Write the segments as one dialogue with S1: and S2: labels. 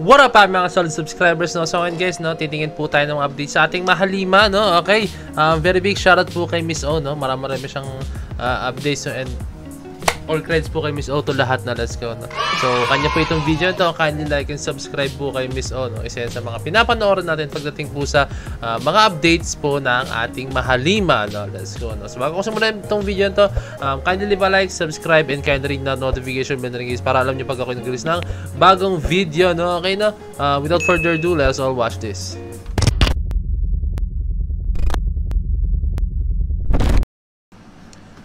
S1: What up mga solid subscribers, no? So ngayon guys, no, titingin po tayo ng update sa ating mahalima, no? Okay, very big shoutout po kay Miss O, no? Marami siyang updates, no? And all credits po kay Miss O to lahat na, let's go, no? So kanya po itong video to, kindly like and subscribe po kay Miss O, no? Isa sa mga pinapanoorin natin pagdating po sa mga updates po ng ating mahalima, no? Let's go, no? So bago ko simulan itong video to, kindly leave a like, subscribe, and kindly ring na notification bell na rin guys para alam nyo pag ako nag-release ng bagong video, no? Okay, no? Without further ado, let's all watch this.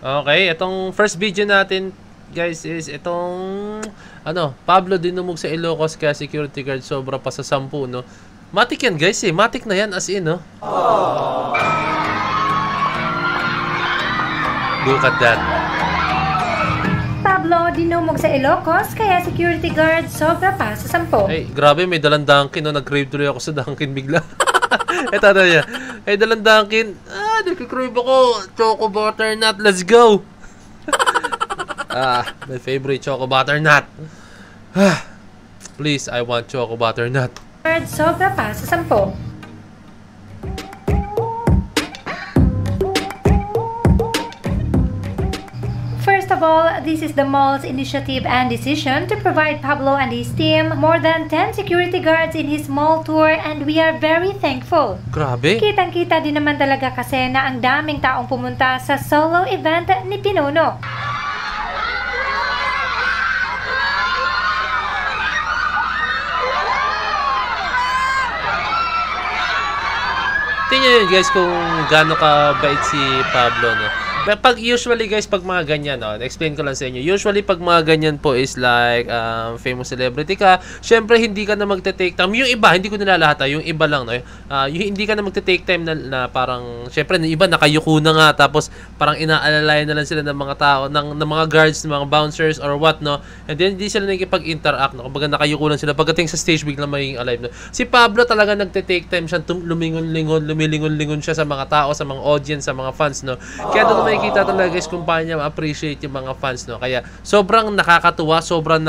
S1: Okay, itong first video natin guys is itong Pablo dinumog sa Ilocos kaya security guard sobra pa sa 10, no? Matik yan guys eh, matik na yan as in, no? Look at that.
S2: Pablo dinumog sa Ilocos kaya security guard sobra pa sa 10.
S1: Ay, grabe, may dalang Dunkin, no? Nag-crave tuloy ako sa Dunkin bigla. Ito na yan. Ay, dalang Dunkin. Nag-crave ako. Choco butternut. Let's go. My favorite choco butternut. Please, I want choco butternut.
S2: Sobra pa sa 10. First of all, this is the mall's initiative and decision to provide Pablo and his team more than 10 security guards in his mall tour, and we are very thankful.
S1: Grabe.
S2: Kitang-kita din naman talaga kasi na ang daming taong pumunta sa solo event ni Pinuno.
S1: Tingnan nyo guys kung gaano ka bait si Pablo, no? Pag usually guys, pag mga ganyan, no, explain ko lang sa inyo. Usually pag mga ganyan po is like famous celebrity ka, syempre hindi ka na magte-take time. Yung iba, hindi ko nilalahat, yung iba lang, no. Yung hindi ka na magte-take time na parang syempre yung iba nakayuko na nga tapos parang inaalalayan na lang sila ng mga tao, ng mga guards, ng mga bouncers or what, no. And then hindi sila nakikipag-interact, no. Kumbaga nakayuko lang sila pagdating sa stage biglang maging alive, no. Si Pablo talaga nagte-take time siya, lumilingon-lingon siya sa mga tao, sa mga audience, sa mga fans, no. Kaya doon makikita talaga guys kung paano niya ma-appreciate yung mga fans, no. Kaya sobrang nakakatuwa, sobrang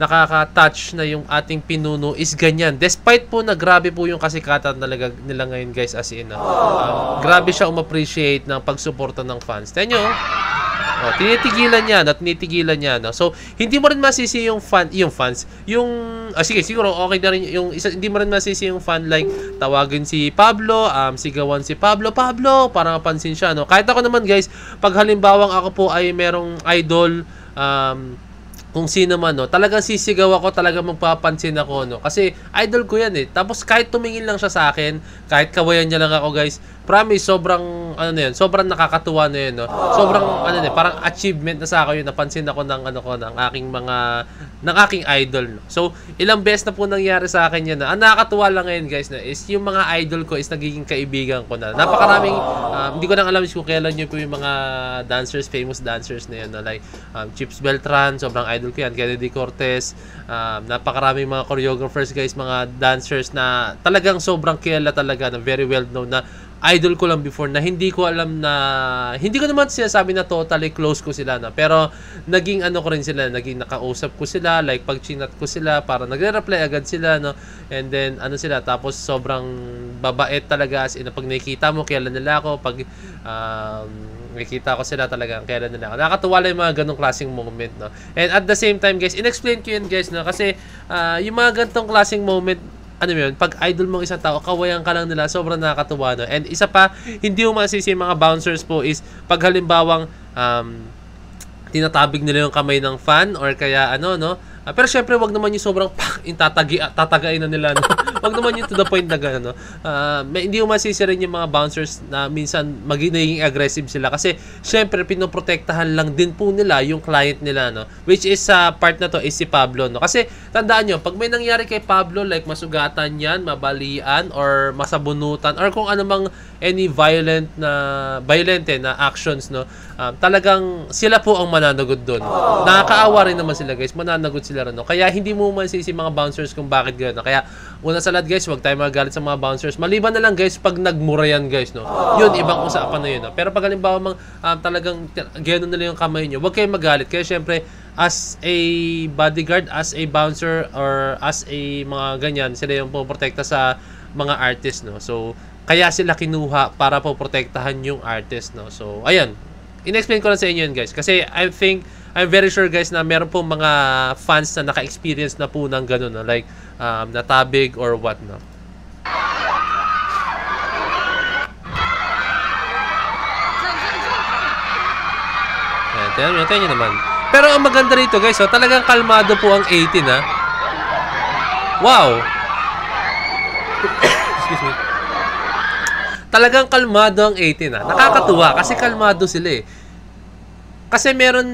S1: nakaka-touch na yung ating Pinuno is ganyan. Despite po na grabe po yung kasikatan talaga nila ngayon guys as in, grabe siya appreciate ng pagsuporta ng fans. Tingnan nyo, tinitigilan niya, no? So, hindi mo rin masisi yung fans, sige, siguro okay na rin yung isa, hindi mo rin masisi yung fan, like tawagin si Pablo, sigawan si Pablo, para mapansin siya, no? Kahit ako naman guys, pag halimbawang ako po ay merong idol, kung sino man, no, talagang sisigaw ako, talagang magpapansin ako, no, kasi idol ko yan eh. Tapos kahit tumingin lang siya sa akin, kahit kawayan niya lang ako guys, promise, sobrang sobrang nakakatuwa na yun, no. Sobrang parang achievement na sa akin yun, napansin ako ng ng aking idol, no. So ilang beses na po nangyari sa akin yan, na ang nakakatuwa lang ngayon guys, na is yung mga idol ko is nagiging kaibigan ko na. Napakaraming hindi ko nang alam kung kailan yun po yung mga dancers, famous dancers na yun, no? Like Chips Beltran, sobrang idol ko yan, Kennedy Cortez, napakaraming mga choreographers guys, mga dancers na talagang sobrang kilala talaga, na very well known, na idol ko lang before, na hindi ko alam na, hindi ko naman sinasabi na totally close ko sila, na, pero naging ko rin sila, naging nakausap ko sila, like pag chinat ko sila, para nagre-reply agad sila, no, and then sila, tapos sobrang babait talaga, as in, pag nakikita mo, kailan nila ako, pag nakikita ko sila talaga, kailan nila ako. Nakakatuwa lang yung mga ganong klaseng moment, no. And at the same time guys, in-explain ko yun guys, no, kasi yung mga ganitong klaseng moment, pag idol mong isang tao, kawayan ka lang nila, sobrang nakakatuwa, no. And isa pa, hindi mo masisi yung mga bouncers po is pag halimbawang tinatabig nila yung kamay ng fan or kaya no. Pero syempre wag naman yung sobrang tatagain na nila, no? Wag naman yung to the point na gano'n, no? Hindi mo masisi rin yung mga bouncers na minsan magiging aggressive sila kasi syempre pinoprotektahan lang din po nila yung client nila, no? Which is sa part na to is si Pablo, no? Kasi tandaan nyo, pag may nangyari kay Pablo, like masugatan yan, mabalian or masabunutan or kung anumang any violent na actions, no, talagang sila po ang mananagot doon. Nakakaawa rin naman sila guys, mananagot sila rin, no? Kaya hindi mo masisi mga bouncers kung bakit gano'n. Kaya una sa lahat guys, huwag tayo magalit sa mga bouncers. Maliban na lang guys pag nagmura yan guys, no. Yun, ibang usapan na yun, no? Pero pag halimbawa talagang gano'n nila yung kamay nyo, huwag kayong magalit. Kaya syempre as a bodyguard, as a bouncer, or as a mga ganyan, sila yung poprotekta sa mga artist, no? So, kaya sila kinuha para poprotektahan yung artist, no? So, ayan. In-explain ko lang sa inyo yun, guys. Kasi I'm very sure, guys, na meron po mga fans na naka-experience na po ng ganun, no? Like, natabig or what, no? Ayan, tingnan nyo naman. Pero ang maganda rito, guys, talagang kalmado po ang 18, ha? Wow! Excuse me. Talagang kalmado ang 18, ha? Nakakatuwa kasi kalmado sila, eh. Kasi meron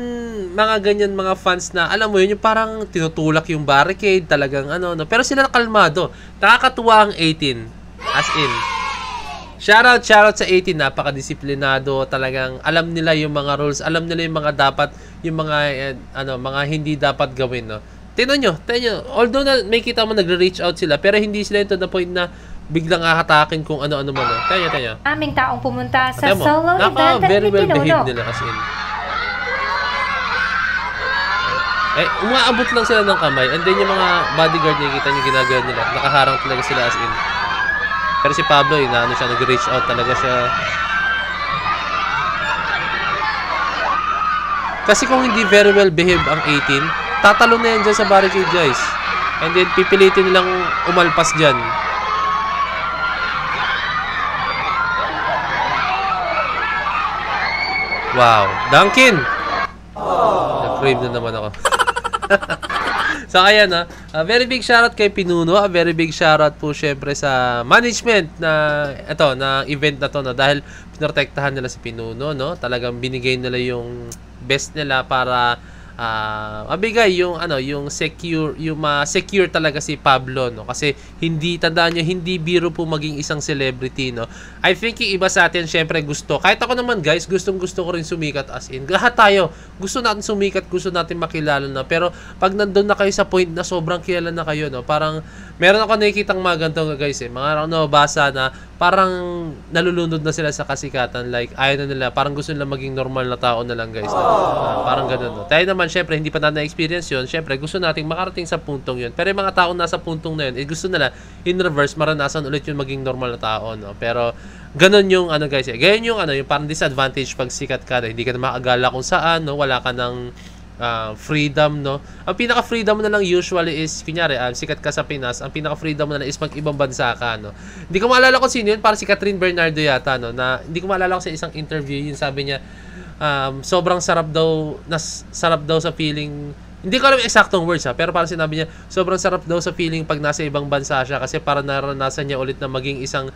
S1: mga ganyan mga fans na, alam mo yun, yung parang tinutulak yung barricade, talagang ano, no? Pero sila kalmado. Nakakatuwa ang 18. As in. Shoutout sa 18, napakadisiplinado, talagang alam nila yung mga rules, alam nila yung mga dapat, yung mga mga hindi dapat gawin, no. Tingnan nyo. Although na may kita mo nagre-reach out sila, pero hindi sila to the point na biglang ahatakin kung ano-ano man, no. Tingnan nyo.
S2: Aming taong pumunta sa solo event
S1: very
S2: ni
S1: well
S2: Pinuno.
S1: behaved nila as in. Umaabot lang sila ng kamay, and then yung mga bodyguard nakikita nyo ginagawa nila, nakaharang talaga sila as in. Pero si Pablo, siya, nag-reach out talaga siya. Kasi kung hindi very well behaved ang 18, tatalo na yan dyan sa barricade, guys. And then, pipilitin nilang umalpas dyan. Wow. Duncan! Nag-crave na naman ako. So, ayan, very big shoutout kay Pinuno. A very big shoutout po syempre sa management na event na to, no? Dahil pinotektahan nila si Pinuno, no? Talagang binigay nila yung best nila para mabigay yung secure talaga si Pablo, no? Kasi tandaan nyo, hindi biro po maging isang celebrity, no? I think yung iba sa atin syempre gusto, kahit ako naman, guys, gusto ko rin sumikat, as in lahat tayo gusto natin sumikat, gusto natin makilala na, pero pag nandun na kayo sa point na sobrang kilala na kayo, no? Parang meron ako nakikitang mga ganito, guys, mga basa na parang nalulunod na sila sa kasikatan, like ayaw na nila, parang gusto nila maging normal na tao na lang, guys, no? Parang ganun, no? Tayo naman syempre hindi pa na-experience yun, syempre gusto nating makarating sa puntong yun, pero yung mga tao nasa puntong na yun, gusto nila in reverse maranasan ulit yung maging normal na tao, no? Pero ganun yung guys, ganyan yung parang disadvantage pag sikat ka, hindi ka na makagala kung saan, no? Wala ka ng freedom, no? Ang pinaka-freedom na lang usually is, kunyari, sikat ka sa Pinas, ang pinaka-freedom na lang is mag-ibang bansa ka, no? Hindi ko maalala kung sino yun, parang si Catherine Bernardo yata, no? Na, hindi ko maalala kung sa isang interview, yun sabi niya, sobrang sarap daw sa feeling, hindi ko alam yung eksaktong words, pero parang sinabi niya, sobrang sarap daw sa feeling pag nasa ibang bansa siya kasi para naranasan niya ulit na maging isang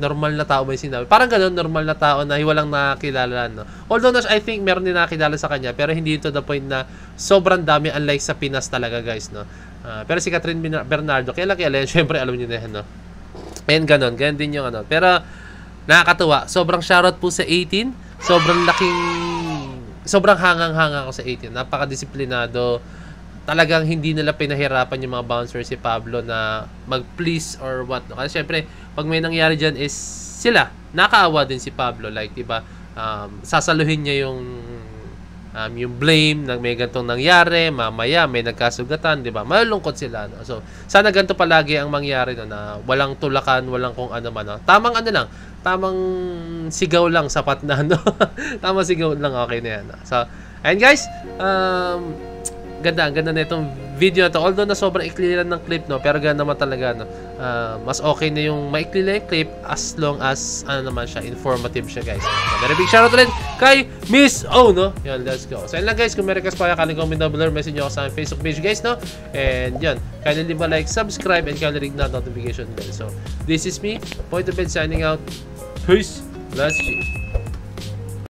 S1: normal na tao, ba yung sinabi. Parang gano'n, normal na tao na walang nakilala, no? Although I think meron din nakilala sa kanya, pero hindi to the point na sobrang dami, unlike sa Pinas talaga, guys, no? Pero si Catherine Bernardo, kailan, syempre alam niyo na yan, no? And gano'n din yung Pero nakakatuwa, sobrang shoutout po sa 18, sobrang hangang-hanga ako sa 18. Napaka-disiplinado. Talagang hindi nila pinahirapan yung mga bouncer si Pablo na mag-please or what. No? Kasi syempre, pag may nangyari dyan is sila. Nakaawa din si Pablo. Like, diba, sasaluhin niya yung blame na may gantong nangyari. Mamaya, may nagkasugatan. Diba? Malulungkot sila. No? So, sana ganito palagi ang mangyari, no? Na walang tulakan, walang kung ano man. No? Tamang sigaw lang, sapat na, no? Tamang sigaw lang, okay na yan. So, ayun, guys, ganda na itong video na to. Although na sobrang ikli lang ng clip, no? Pero ganda naman talaga, no? Mas okay na yung maikli lang yung clip as long as, naman siya, informative siya, guys. So, very big shoutout rin kay Miss O, no? Yan, let's go. So, ayun lang, guys. Kung may request pa kayo, comment down below, message nyo ako sa Facebook page, guys, no? And yun, kindly leave a like, subscribe, and kindly ring the notification bell. So, this is me, Point of Bed, signing out. Peace. Let's see.